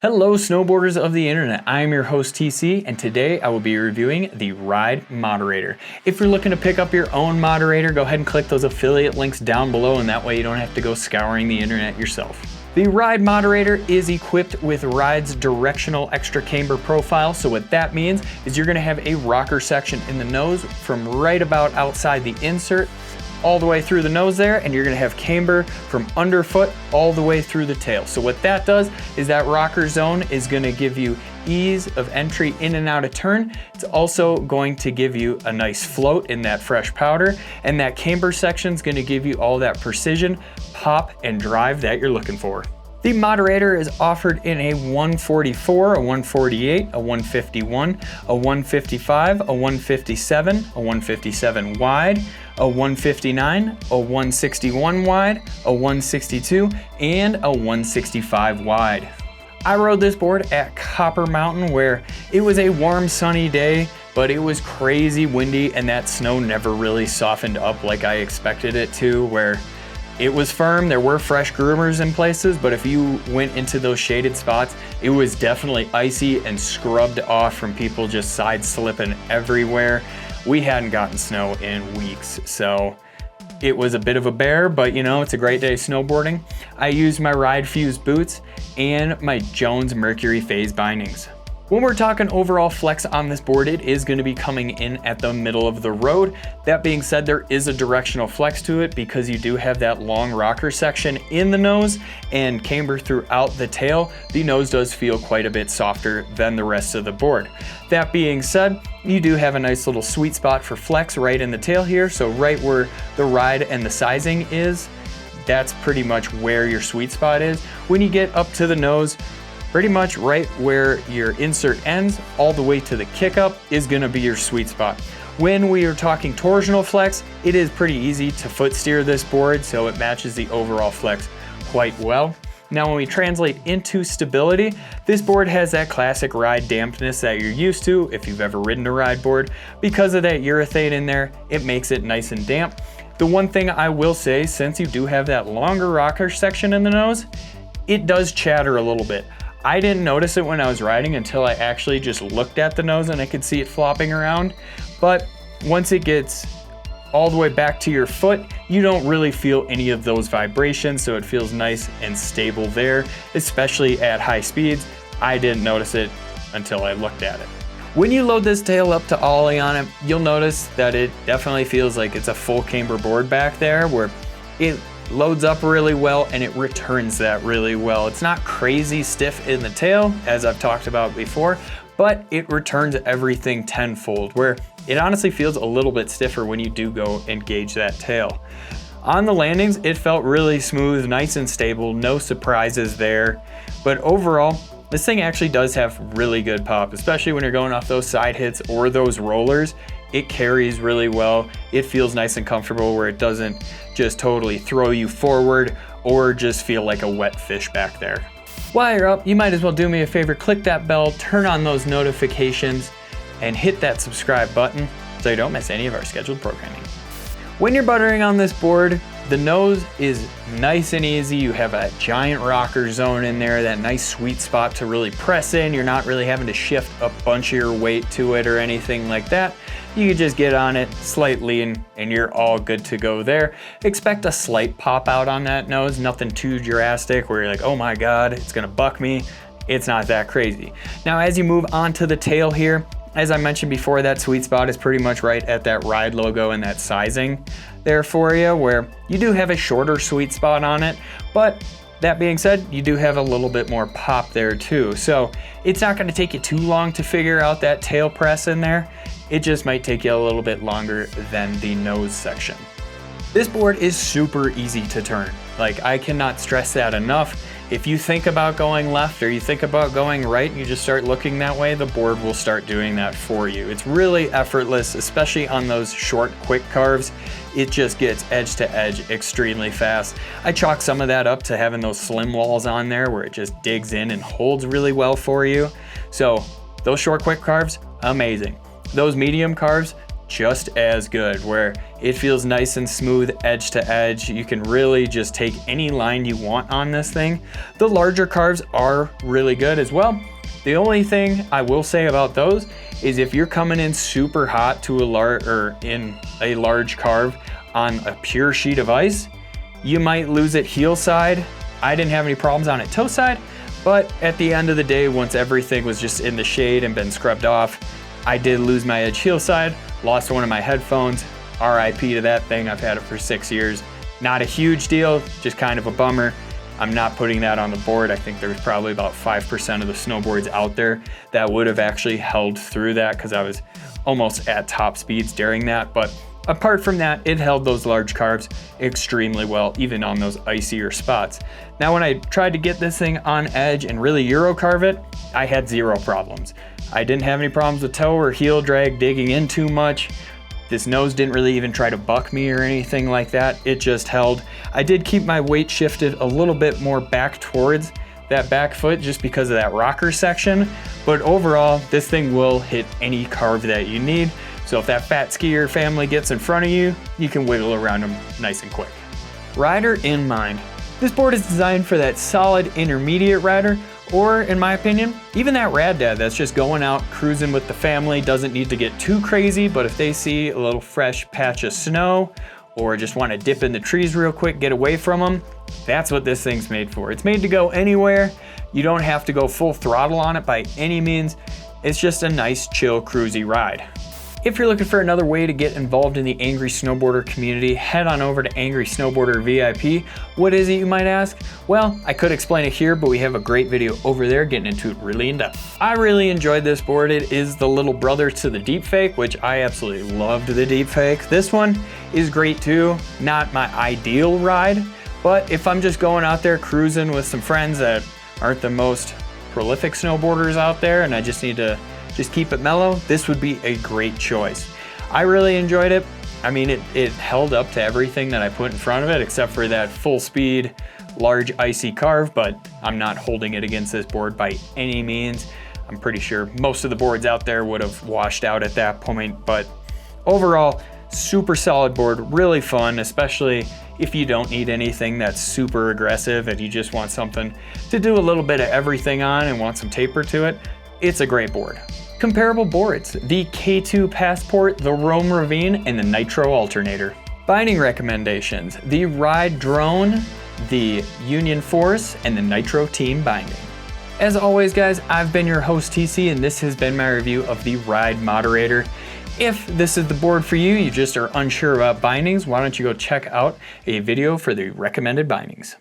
Hello snowboarders of the internet, I am your host TC and today I will be reviewing the Ride Moderator. If you're looking to pick up your own moderator, go ahead and click those affiliate links down below and that way you don't have to go scouring the internet yourself. The Ride Moderator is equipped with Ride's directional extra camber profile, so what that means is you're going to have a rocker section in the nose from right about outside the insert all the way through the nose there, and you're gonna have camber from underfoot all the way through the tail. So what that does is that rocker zone is gonna give you ease of entry in and out of turn. It's also going to give you a nice float in that fresh powder, and that camber section is gonna give you all that precision, pop, and drive that you're looking for. The Moderator is offered in a 144, a 148, a 151, a 155, a 157, a 157 wide, a 159, a 161 wide, a 162, and a 165 wide. I rode this board at Copper Mountain where it was a warm sunny day, but it was crazy windy and that snow never really softened up like I expected it to, where it was firm, there were fresh groomers in places, but if you went into those shaded spots, it was definitely icy and scrubbed off from people just side slipping everywhere. We hadn't gotten snow in weeks, so it was a bit of a bear, but you know, it's a great day snowboarding. I used my Ride Fuse boots and my Jones Mercury phase bindings. When we're talking overall flex on this board, it is going to be coming in at the middle of the road. That being said, there is a directional flex to it because you do have that long rocker section in the nose and camber throughout the tail. The nose does feel quite a bit softer than the rest of the board. That being said, you do have a nice little sweet spot for flex right in the tail here. So right where the ride and the sizing is, that's pretty much where your sweet spot is. When you get up to the nose, pretty much right where your insert ends, all the way to the kick up is gonna be your sweet spot. When we are talking torsional flex, it is pretty easy to foot steer this board, so it matches the overall flex quite well. Now when we translate into stability, this board has that classic ride dampness that you're used to if you've ever ridden a ride board. Because of that urethane in there, it makes it nice and damp. The one thing I will say, since you do have that longer rocker section in the nose, it does chatter a little bit. I didn't notice it when I was riding until I actually just looked at the nose and I could see it flopping around. But once it gets all the way back to your foot, you don't really feel any of those vibrations, so it feels nice and stable there, especially at high speeds. I didn't notice it until I looked at it. When you load this tail up to ollie on it, you'll notice that it definitely feels like it's a full camber board back there, where it loads up really well and it returns that really well. It's not crazy stiff in the tail, as I've talked about before, but it returns everything tenfold, where it honestly feels a little bit stiffer when you do go and gauge that tail. On the landings, it felt really smooth, nice and stable, no surprises there, but overall, this thing actually does have really good pop, especially when you're going off those side hits or those rollers. It carries really well. It feels nice and comfortable where it doesn't just totally throw you forward or just feel like a wet fish back there. While you're up, you might as well do me a favor, click that bell, turn on those notifications, and hit that subscribe button so you don't miss any of our scheduled programming. When you're buttering on this board, the nose is nice and easy. You have a giant rocker zone in there, that nice sweet spot to really press in. You're not really having to shift a bunch of your weight to it or anything like that. You can just get on it slightly and you're all good to go there. Expect a slight pop out on that nose, nothing too drastic where you're like, oh my God, it's gonna buck me. It's not that crazy. Now, as you move on to the tail here, as I mentioned before, that sweet spot is pretty much right at that Ride logo and that sizing there for you, where you do have a shorter sweet spot on it, but that being said, you do have a little bit more pop there too. So it's not gonna take you too long to figure out that tail press in there. It just might take you a little bit longer than the nose section. This board is super easy to turn. Like, I cannot stress that enough. If you think about going left or you think about going right and you just start looking that way, the board will start doing that for you. It's really effortless, especially on those short, quick carves. It just gets edge to edge extremely fast. I chalk some of that up to having those slim walls on there where it just digs in and holds really well for you. So those short, quick carves, amazing. Those medium carves, just as good, where it feels nice and smooth edge to edge. You can really just take any line you want on this thing. The larger carves are really good as well. The only thing I will say about those is if you're coming in super hot to in a large carve on a pure sheet of ice, you might lose it heel side. I didn't have any problems on it toe side, but at the end of the day, once everything was just in the shade and been scrubbed off, I did lose my edge heel side, lost one of my headphones. RIP to that thing. I've had it for 6 years. Not a huge deal, just kind of a bummer. I'm not putting that on the board. I think there's probably about 5% of the snowboards out there that would have actually held through that because I was almost at top speeds during that. But apart from that, it held those large carves extremely well, even on those icier spots. Now, when I tried to get this thing on edge and really Euro carve it, I had 0 problems. I didn't have any problems with toe or heel drag digging in too much. This nose didn't really even try to buck me or anything like that. It just held. I did keep my weight shifted a little bit more back towards that back foot just because of that rocker section. But overall, this thing will hit any carve that you need. So if that fat skier family gets in front of you, you can wiggle around them nice and quick. Rider in mind. This board is designed for that solid intermediate rider, or in my opinion, even that rad dad that's just going out cruising with the family, doesn't need to get too crazy, but if they see a little fresh patch of snow or just want to dip in the trees real quick, get away from them, that's what this thing's made for. It's made to go anywhere. You don't have to go full throttle on it by any means. It's just a nice, chill, cruisy ride. If you're looking for another way to get involved in the Angry Snowboarder community, head on over to Angry Snowboarder VIP. What is it, you might ask? Well, I could explain it here, but we have a great video over there getting into it really in depth. I really enjoyed this board. It is the little brother to the Deep Fake, which I absolutely loved the Deep Fake. This one is great too. Not my ideal ride, but if I'm just going out there cruising with some friends that aren't the most prolific snowboarders out there and I just need to just keep it mellow, this would be a great choice. I really enjoyed it. I mean, it held up to everything that I put in front of it, except for that full speed, large icy carve, but I'm not holding it against this board by any means. I'm pretty sure most of the boards out there would have washed out at that point, but overall, super solid board, really fun, especially if you don't need anything that's super aggressive and you just want something to do a little bit of everything on and want some taper to it. It's a great board. Comparable boards, the K2 Passport, the Roam Ravine, and the Nitro Alternator. Binding recommendations, the Ride Drone, the Union Force, and the Nitro Team binding. As always guys, I've been your host TC and this has been my review of the Ride Moderator. If this is the board for you, you just are unsure about bindings, why don't you go check out a video for the recommended bindings.